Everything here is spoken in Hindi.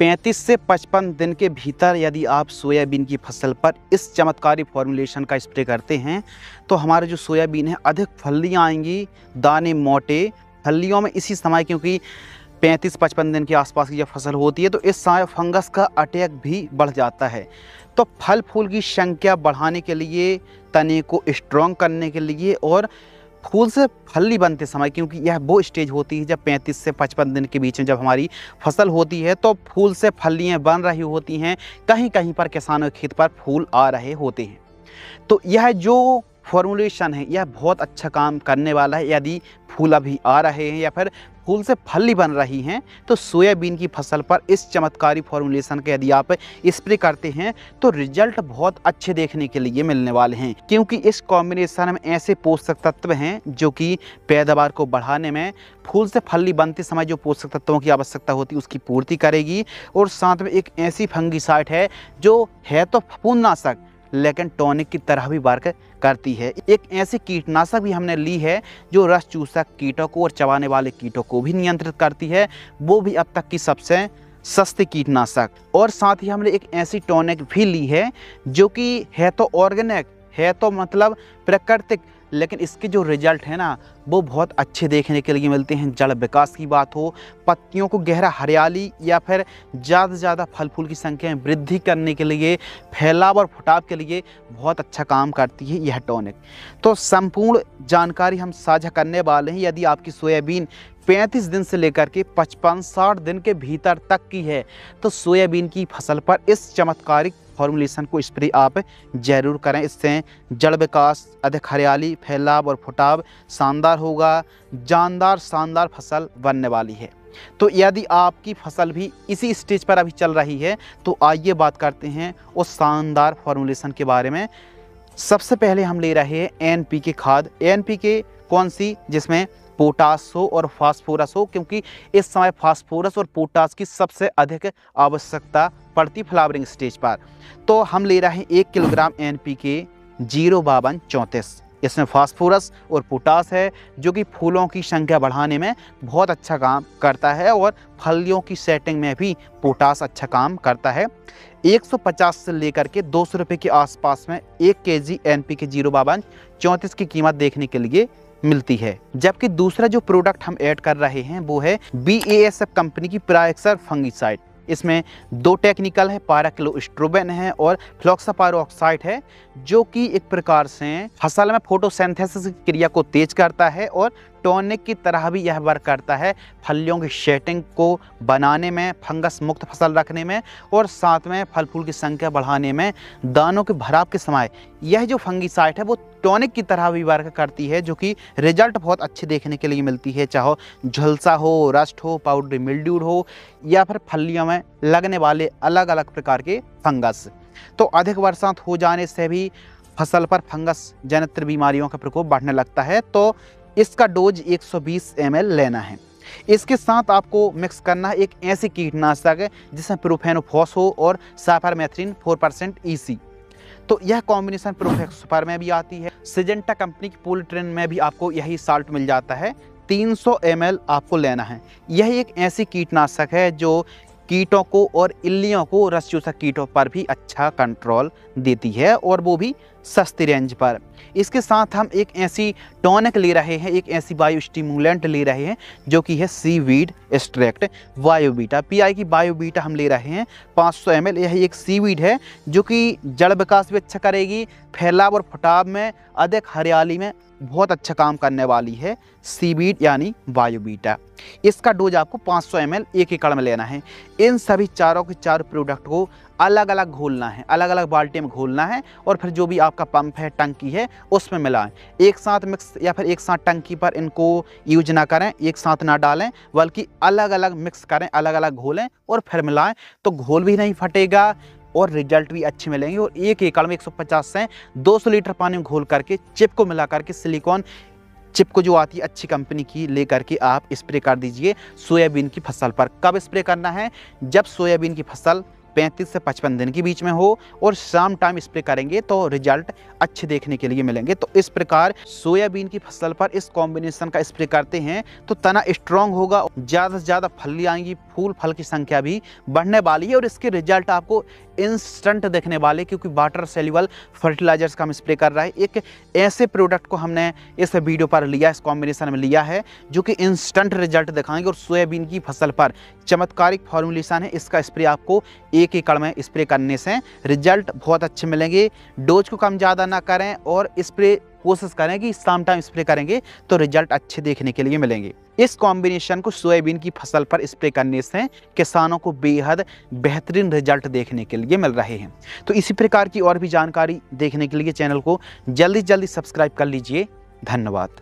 35 से 55 दिन के भीतर यदि आप सोयाबीन की फसल पर इस चमत्कारी फॉर्मुलेशन का स्प्रे करते हैं तो हमारे जो सोयाबीन है अधिक फलियाँ आएंगी, दाने मोटे, फलियों में इसी समय, क्योंकि 35-55 दिन के आसपास की जब फसल होती है तो इस समय फंगस का अटैक भी बढ़ जाता है। तो फल फूल की संख्या बढ़ाने के लिए, तने को स्ट्रॉन्ग करने के लिए और फूल से फली बनते समय, क्योंकि यह वो स्टेज होती है जब 35 से 55 दिन के बीच में जब हमारी फसल होती है तो फूल से फलियाँ बन रही होती हैं, कहीं कहीं पर किसानों के खेत पर फूल आ रहे होते हैं। तो यह जो फॉर्मुलेशन है यह बहुत अच्छा काम करने वाला है। यदि फूल अभी आ रहे हैं या फिर फूल से फली बन रही हैं तो सोयाबीन की फसल पर इस चमत्कारी फॉर्मुलेशन के यदि आप स्प्रे करते हैं तो रिजल्ट बहुत अच्छे देखने के लिए मिलने वाले हैं, क्योंकि इस कॉम्बिनेशन में ऐसे पोषक तत्व हैं जो कि पैदावार को बढ़ाने में, फूल से फली बनते समय जो पोषक तत्वों की आवश्यकता होती है उसकी पूर्ति करेगी, और साथ में एक ऐसी फंगिसाइड है जो है तो फफूंदनाशक लेकिन टॉनिक की तरह भी वर्क करती है। एक ऐसी कीटनाशक भी हमने ली है जो रस चूसक कीटों को और चबाने वाले कीटों को भी नियंत्रित करती है, वो भी अब तक की सबसे सस्ती कीटनाशक। और साथ ही हमने एक ऐसी टॉनिक भी ली है जो कि है तो ऑर्गेनिक, है तो मतलब प्राकृतिक, लेकिन इसके जो रिजल्ट है ना वो बहुत अच्छे देखने के लिए मिलते हैं। जड़ विकास की बात हो, पत्तियों को गहरा हरियाली या फिर ज़्यादा से ज़्यादा फल फूल की संख्या में वृद्धि करने के लिए, फैलाव और फुटाव के लिए बहुत अच्छा काम करती है यह टॉनिक। तो संपूर्ण जानकारी हम साझा करने वाले हैं। यदि आपकी सोयाबीन 35 दिन से लेकर के 55-60 दिन के भीतर तक की है तो सोयाबीन की फसल पर इस चमत्कारिक फॉर्मुलेशन को स्प्रे आप जरूर करें। इससे जड़ विकास, अधिक हरियाली, फैलाव और फुटाव शानदार होगा, जानदार शानदार फसल बनने वाली है। तो यदि आपकी फसल भी इसी स्टेज पर अभी चल रही है तो आइए बात करते हैं उस शानदार फॉर्मुलेशन के बारे में। सबसे पहले हम ले रहे हैं एनपीके खाद। एनपीके कौन सी? जिसमें पोटास हो और फास्फोरस हो, क्योंकि इस समय फास्फोरस और पोटास की सबसे अधिक आवश्यकता पड़ती फ्लावरिंग स्टेज पर। तो हम ले रहे हैं 1 किलोग्राम एनपीके 05234। इसमें फास्फोरस और पोटास है जो कि फूलों की संख्या बढ़ाने में बहुत अच्छा काम करता है और फलियों की सेटिंग में भी पोटास अच्छा काम करता है। 150 से लेकर के 200 रुपये के आसपास में 1 केजी एनपीके 05234 की कीमत देखने के लिए मिलती है। जबकि दूसरा जो प्रोडक्ट हम ऐड कर रहे हैं वो है BASF कंपनी की प्रायक्सर फंगिसाइड। इसमें 2 टेक्निकल है, पाराक्लोस्ट्रोबिन है और फ्लॉक्सापायरोक्साइड है, जो कि एक प्रकार से फसल में फोटोसिंथेसिस की क्रिया को तेज करता है और टॉनिक की तरह भी यह वर्क करता है फलियों की सेटिंग को बनाने में, फंगस मुक्त फसल रखने में और साथ में फल फूल की संख्या बढ़ाने में। दानों के भराव के समय यह जो फंगिसाइड है वो टॉनिक की तरह भी वर्क करती है, जो कि रिजल्ट बहुत अच्छे देखने के लिए मिलती है, चाहे झुलसा हो, रस्ट हो, पाउडरी मिल्ड्यूड हो या फिर फलियों में लगने वाले अलग अलग प्रकार के फंगस। तो अधिक बरसात हो जाने से भी फसल पर फंगस जनित बीमारियों का प्रकोप बढ़ने लगता है। तो इसका डोज 120 ml लेना है। इसके साथ आपको मिक्स करना है एक ऐसी कीटनाशक जिसमें प्रोफेनोफॉस हो और साइपरमेथ्रिन 4% EC। तो यह कॉम्बिनेशन प्रोफेक्सपर में भी आती है। सिजेंटा कंपनी की पोलिट्रिन में भी आपको यही साल्ट मिल जाता है। 300 ml आपको लेना है। यह एक ऐसी कीटनाशक है जो कीटों को और इल्लियों को, रस चूसक कीटों पर भी अच्छा कंट्रोल देती है और वो भी सस्ती रेंज पर। इसके साथ हम एक ऐसी टॉनिक ले रहे हैं, एक ऐसी बायो स्टिमुलेंट ले रहे हैं जो कि है सीवीड एक्सट्रैक्ट बायोबीटा। PI की बायोबीटा हम ले रहे हैं 500 ml। यह एक सीवीड है जो कि जड़ विकास भी अच्छा करेगी, फैलाव और फुटाव में, अधिक हरियाली में बहुत अच्छा काम करने वाली है सीवीड यानी बायोबीटा। इसका डोज आपको 500 ml 1 एकड़ में लेना है। इन सभी चारों के चार प्रोडक्ट को अलग अलग घोलना है, अलग अलग बाल्टी में घोलना है और फिर जो भी आपका पंप है, टंकी है, उसमें मिलाएं। एक साथ मिक्स या फिर एक साथ टंकी पर इनको यूज ना करें, एक साथ ना डालें, बल्कि अलग अलग मिक्स करें, अलग अलग घोलें और फिर मिलाएं। तो घोल भी नहीं फटेगा और रिजल्ट भी अच्छे मिलेंगे। और 1 एकड़ में 150 से 200 लीटर पानी में घोल करके चिप को मिला करके, सिलिकॉन चिप को जो आती है अच्छी कंपनी की, ले करके आप स्प्रे कर दीजिए सोयाबीन की फसल पर। कब स्प्रे करना है? जब सोयाबीन की फसल 35 से 55 दिन के बीच में हो और शाम टाइम स्प्रे करेंगे तो रिजल्ट अच्छे देखने के लिए मिलेंगे। तो इस प्रकार सोयाबीन की फसल पर इस कॉम्बिनेशन का स्प्रे करते हैं तो तना स्ट्रांग होगा, ज़्यादा से ज़्यादा फली आएंगी, फूल फल की संख्या भी बढ़ने वाली है और इसके रिजल्ट आपको इंस्टेंट देखने वाले, क्योंकि वाटर सेल्युबल फर्टिलाइजर्स का हम स्प्रे कर रहे हैं। एक ऐसे प्रोडक्ट को हमने इस वीडियो पर लिया, इस कॉम्बिनेशन में लिया है जो कि इंस्टेंट रिजल्ट दिखाएंगे और सोयाबीन की फसल पर चमत्कारिक फॉर्मुलेशन है। इसका स्प्रे आपको 1 एकड़ में स्प्रे करने से रिजल्ट बहुत अच्छे मिलेंगे। डोज को कम ज़्यादा ना करें और स्प्रे कोशिश करें कि शाम टाइम स्प्रे करेंगे तो रिजल्ट अच्छे देखने के लिए मिलेंगे। इस कॉम्बिनेशन को सोयाबीन की फसल पर स्प्रे करने से किसानों को बेहद बेहतरीन रिजल्ट देखने के लिए मिल रहे हैं। तो इसी प्रकार की और भी जानकारी देखने के लिए चैनल को जल्दी सब्सक्राइब कर लीजिए। धन्यवाद।